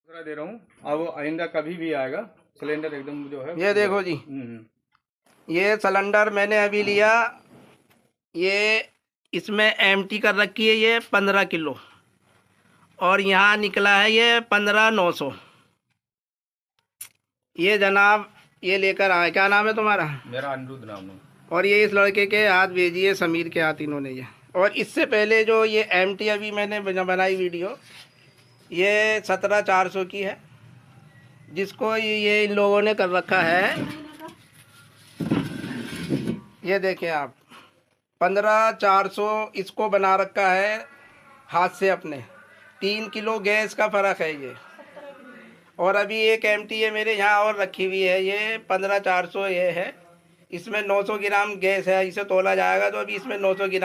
दे रहा हूँ। अब आइंदा कभी भी आएगा सिलेंडर एकदम जो है। ये देखो जी, ये सिलेंडर मैंने अभी लिया, ये इसमें एम्प्टी कर रखी है ये 15 किलो, और यहाँ निकला है ये 15,900। ये जनाब ये लेकर आए। क्या नाम है तुम्हारा? मेरा अनिरुद्ध नाम है। और ये इस लड़के के हाथ भेजिए, समीर के हाथ इन्होंने ये। और इससे पहले जो ये एम्प्टी अभी मैंने बनाई वीडियो, ये 17,400 की है, जिसको ये इन लोगों ने कर रखा है। ये देखें आप, 15,400 इसको बना रखा है हाथ से अपने। 3 किलो गैस का फ़र्क है ये। और अभी एक एम्प्टी है मेरे यहाँ और रखी हुई है, ये 15,400 ये है। इसमें 900 ग्राम गैस है, इसे तोला जाएगा तो अभी इसमें 900 ग्राम